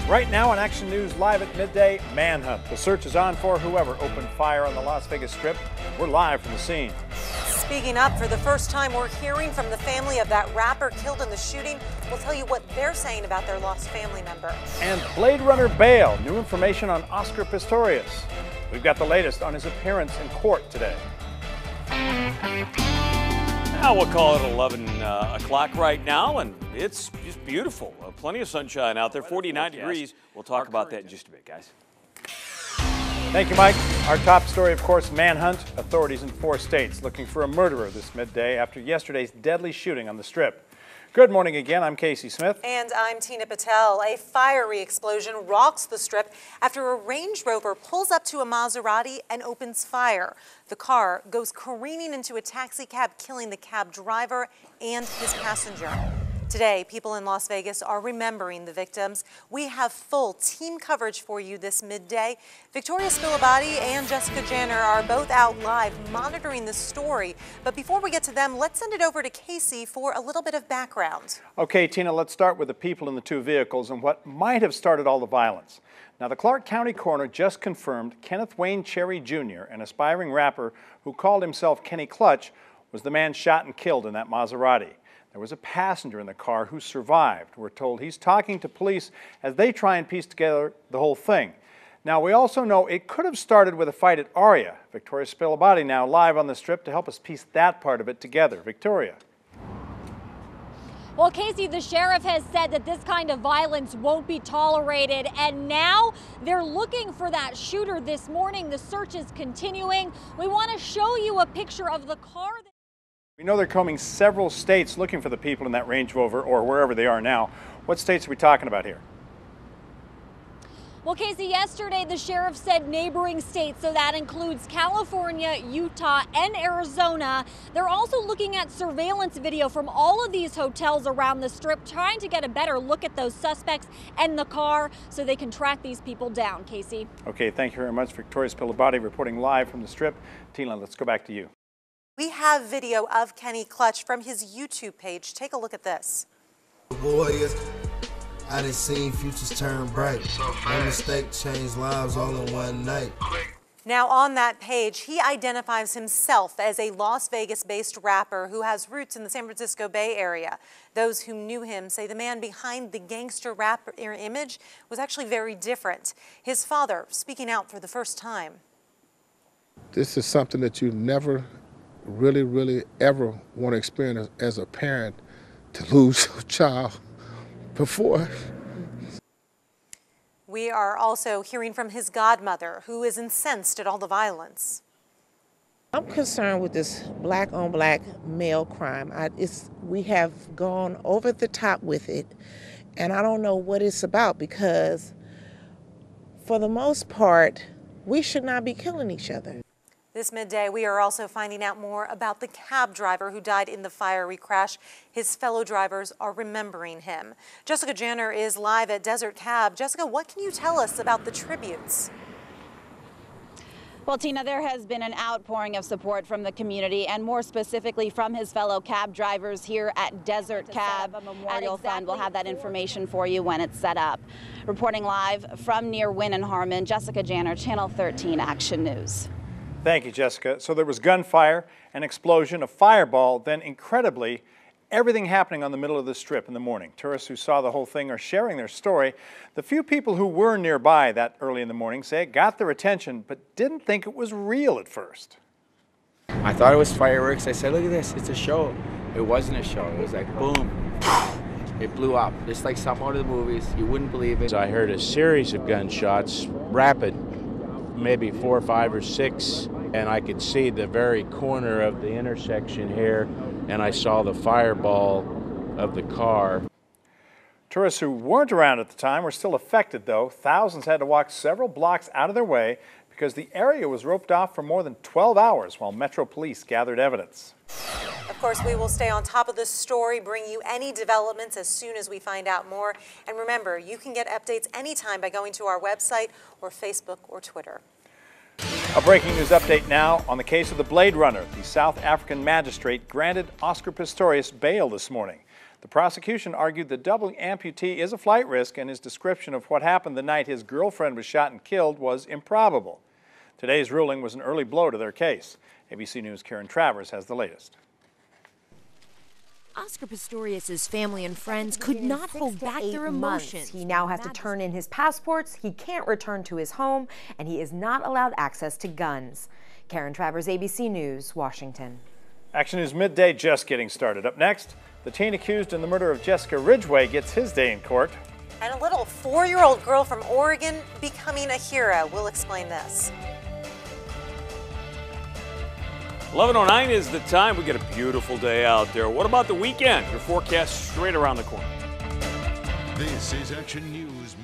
Right now on Action News Live at midday, manhunt. The search is on for whoever opened fire on the Las Vegas Strip. We're live from the scene. Speaking up, for the first time, we're hearing from the family of that rapper killed in the shooting. We'll tell you what they're saying about their lost family member. And Blade Runner bail. New information on Oscar Pistorius. We've got the latest on his appearance in court today. Now we'll call it 11 o'clock right now, and it's just beautiful. Plenty of sunshine out there, 49 degrees. We'll talk about that in just a bit, guys. Thank you, Mike. Our top story, of course, manhunt. Authorities in 4 states looking for a murderer this midday after yesterday's deadly shooting on the Strip. Good morning again. I'm Casey Smith. And I'm Tina Patel. A fiery explosion rocks the Strip after a Range Rover pulls up to a Maserati and opens fire. The car goes careening into a taxi cab, killing the cab driver and his passenger. Today, people in Las Vegas are remembering the victims. We have full team coverage for you this midday. Victoria Spilabati and Jessica Janner are both out live monitoring this story. But before we get to them, let's send it over to Casey for a little bit of background. Okay, Tina, let's start with the people in the 2 vehicles and what might have started all the violence. Now, the Clark County coroner just confirmed Kenneth Wayne Cherry Jr., an aspiring rapper who called himself Kenny Clutch, was the man shot and killed in that Maserati. There was a passenger in the car who survived. We're told he's talking to police as they try and piece together the whole thing. Now, we also know it could have started with a fight at Aria. Victoria Spilabati now live on the Strip to help us piece that part of it together. Victoria. Well, Casey, the sheriff has said that this kind of violence won't be tolerated, and now they're looking for that shooter this morning. The search is continuing. We want to show you a picture of the car. We know they're combing several states looking for the people in that Range Rover or wherever they are now. What states are we talking about here? Well, Casey, yesterday the sheriff said neighboring states, so that includes California, Utah, and Arizona. They're also looking at surveillance video from all of these hotels around the Strip, trying to get a better look at those suspects and the car so they can track these people down. Casey. Okay, thank you very much. Victoria Spilabati reporting live from the Strip. Tina, let's go back to you. We have video of Kenny Clutch from his YouTube page. Take a look at this. Warriors, I done seen futures turn bright. No mistake, changed lives all in one night. Now on that page, he identifies himself as a Las Vegas-based rapper who has roots in the San Francisco Bay Area. Those who knew him say the man behind the gangster rapper image was actually very different. His father speaking out for the first time. This is something that you never really ever want to experience as a parent, to lose your child before. We are also hearing from his godmother, who is incensed at all the violence. I'm concerned with this black-on-black male crime. We have gone over the top with it, and I don't know what it's about, because for the most part, we should not be killing each other. This midday, we are also finding out more about the cab driver who died in the fiery crash. His fellow drivers are remembering him. Jessica Janner is live at Desert Cab. Jessica, what can you tell us about the tributes? Well, Tina, there has been an outpouring of support from the community, and more specifically from his fellow cab drivers here at Desert Cab Memorial Fund. We'll have that information for you when it's set up. Reporting live from near Wynn and Harmon, Jessica Janner, Channel 13 Action News. Thank you, Jessica. So there was gunfire, an explosion, a fireball, then incredibly, everything happening on the middle of the Strip in the morning. Tourists who saw the whole thing are sharing their story. The few people who were nearby that early in the morning say it got their attention, but didn't think it was real at first. I thought it was fireworks. I said, look at this, it's a show. It wasn't a show. It was like, boom, it blew up. Just like some out of the movies. You wouldn't believe it. I heard a series of gunshots, rapid, maybe 4, 5, or 6, and I could see the very corner of the intersection here, and I saw the fireball of the car. Tourists who weren't around at the time were still affected, though. Thousands had to walk several blocks out of their way because the area was roped off for more than 12 hours while Metro Police gathered evidence. Of course, we will stay on top of this story, bring you any developments as soon as we find out more. And remember, you can get updates anytime by going to our website or Facebook or Twitter. A breaking news update now on the case of the Blade Runner. The South African magistrate granted Oscar Pistorius bail this morning. The prosecution argued the double amputee is a flight risk, and his description of what happened the night his girlfriend was shot and killed was improbable. Today's ruling was an early blow to their case. ABC News' Karen Travers has the latest. Oscar Pistorius' family and friends could not hold back their emotions. He now has to turn in his passports, he can't return to his home, and he is not allowed access to guns. Karen Travers, ABC News, Washington. Action News Midday just getting started. Up next, the teen accused in the murder of Jessica Ridgway gets his day in court. And a little 4-year-old girl from Oregon becoming a hero. We'll explain this. 11:09 is the time. We get a beautiful day out there. What about the weekend? Your forecast straight around the corner. This is Action News